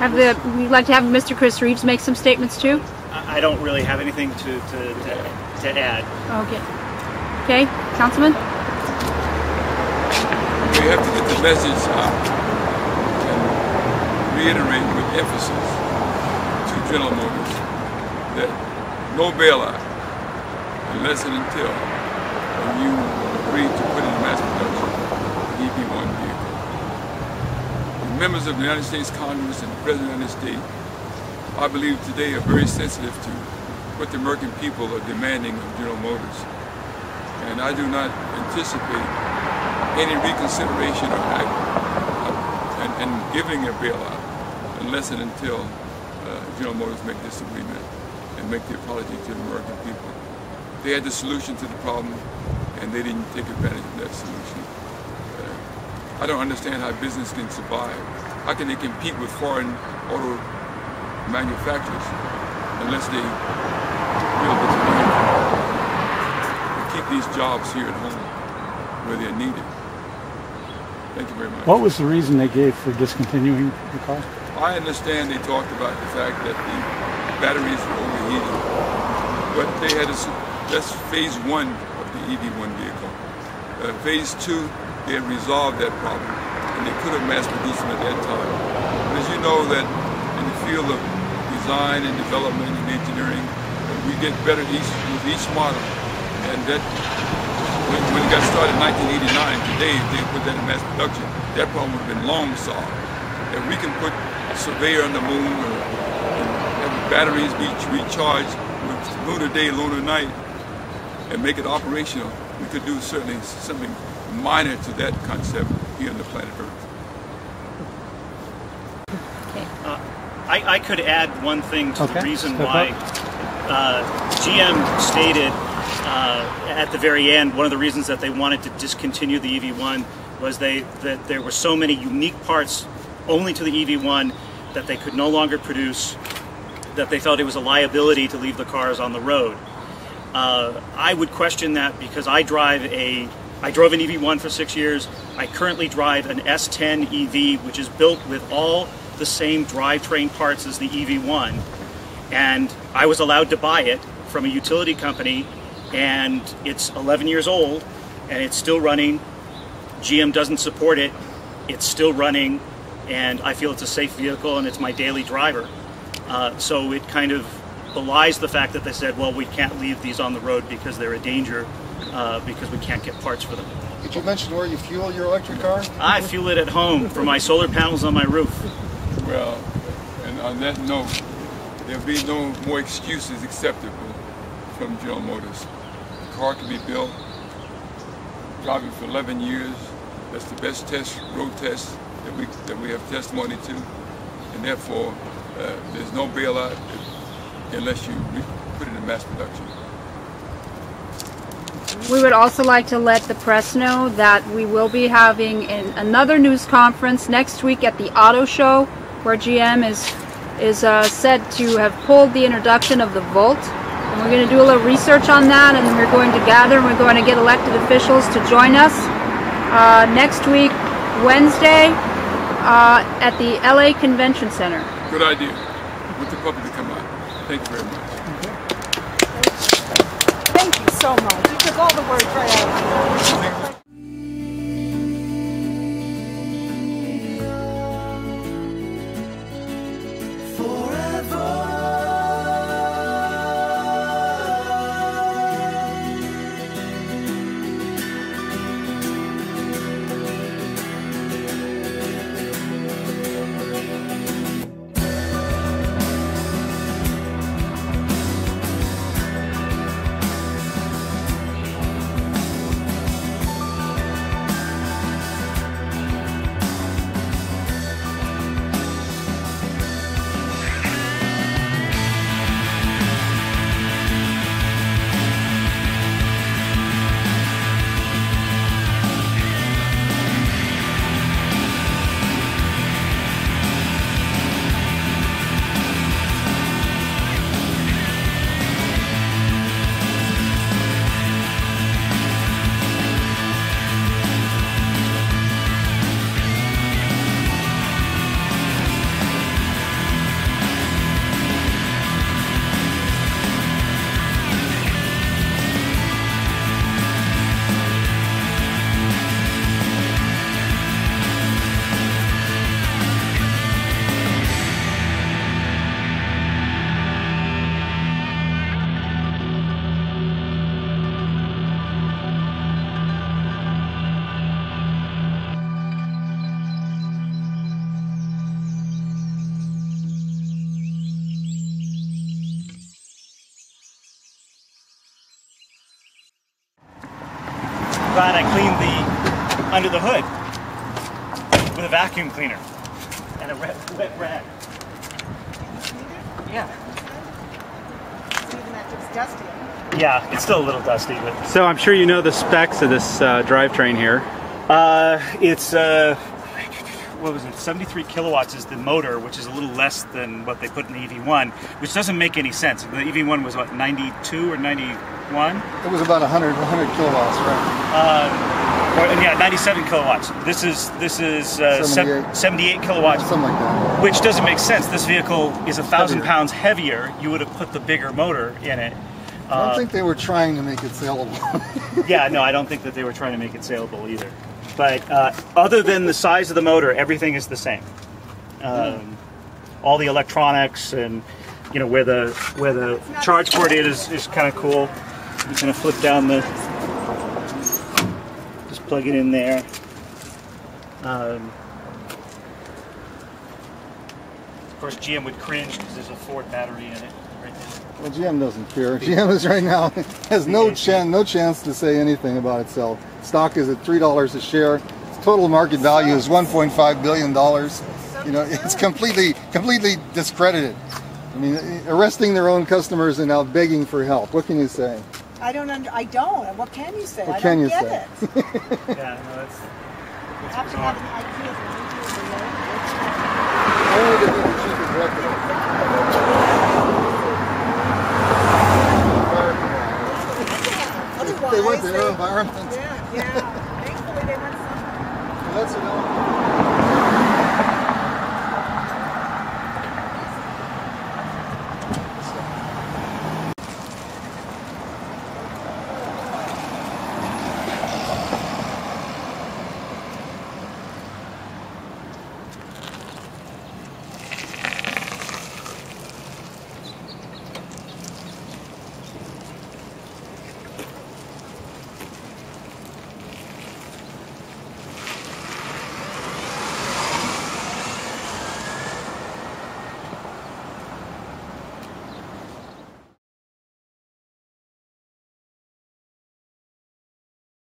We'd like to have Mr. Chris Reeves make some statements too. I don't really have anything to add. Okay. Okay, Councilman? We have to get the message out and reiterate with emphasis to General Motors that no bailout unless and until you agree to put in mass production the EV1 vehicle. The members of the United States Congress and the President of the United States, I believe today, are very sensitive to what the American people are demanding of General Motors. And I do not anticipate any reconsideration and giving a bailout unless and until General Motors make this agreement and make the apology to the American people. They had the solution to the problem and they didn't take advantage of that solution. I don't understand how business can survive. How can they compete with foreign auto manufacturers unless they build this plant and keep these jobs here at home where they're needed. Thank you very much. What was the reason they gave for discontinuing the car? I understand they talked about the fact that the batteries were overheating, but they had that's phase 1 of the EV1 vehicle. Phase 2, they had resolved that problem, and they could have mass produced them at that time. But as you know, that in the field of design and development and engineering, we get better with each model, and that when it got started in 1989, today, if they put that in mass production, that problem would have been long solved. If we can put a surveyor on the moon and have the batteries be recharged with lunar day, lunar night, and make it operational, we could do certainly something minor to that concept here on the planet Earth. Okay. I could add one thing to the reason why GM stated at the very end, one of the reasons that they wanted to discontinue the EV1 was that there were so many unique parts only to the EV1 that they could no longer produce, that they felt it was a liability to leave the cars on the road. I would question that because I drove an EV1 for 6 years. I currently drive an S10 EV, which is built with all the same drivetrain parts as the EV1, and I was allowed to buy it from a utility company, and it's 11 years old and it's still running. GM doesn't support it, it's still running, and I feel it's a safe vehicle and it's my daily driver. So it kind of belies the fact that they said, well, we can't leave these on the road because they're a danger, because we can't get parts for them. Did you mention where you fuel your electric car? I fuel it at home for my solar panels on my roof. Well, and on that note, there'll be no more excuses acceptable from General Motors. The car can be built, driving for 11 years. That's the best road test that we have testimony to, and therefore there's no bailout unless you put it in mass production. We would also like to let the press know that we will be having another news conference next week at the auto show, where GM is said to have pulled the introduction of the Volt. And we're going to do a little research on that, and then we're going to gather and we're going to get elected officials to join us next week, Wednesday, at the LA Convention Center. Good idea. Want the public to come out. Thank you very much. Thank you so much. You took all the words right out of my mouth. glad I cleaned the under the hood with a vacuum cleaner and a wet rag. Yeah. Even after it's dusty. Yeah, it's still a little dusty, but So I'm sure you know the specs of this drivetrain here. it's what was it? 73 kilowatts is the motor, which is a little less than what they put in the EV1, which doesn't make any sense. The EV1 was what, 92 or 91? It was about 100 kilowatts, right? Yeah, 97 kilowatts. This is 78 kilowatts, Something like that. which doesn't make sense. This vehicle is 1,000 pounds heavier. You would have put the bigger motor in it. I don't think they were trying to make it saleable. Yeah, no, I don't think that they were trying to make it saleable either. But other than the size of the motor, everything is the same. All the electronics and where the charge port is kind of cool. You kind of flip down the, just plug it in there. Of course, GM would cringe because there's a Ford battery in it right there. Well, GM doesn't care. GM is right now has no chance to say anything about itself. Stock is at $3 a share. Its total market value is $1.5 billion. It's completely discredited. I mean, arresting their own customers and now begging for help. What can you say? I don't. What can you say? What can you say? Yeah, no, that's After bizarre. having ideas Only the chief executive. They want their environment.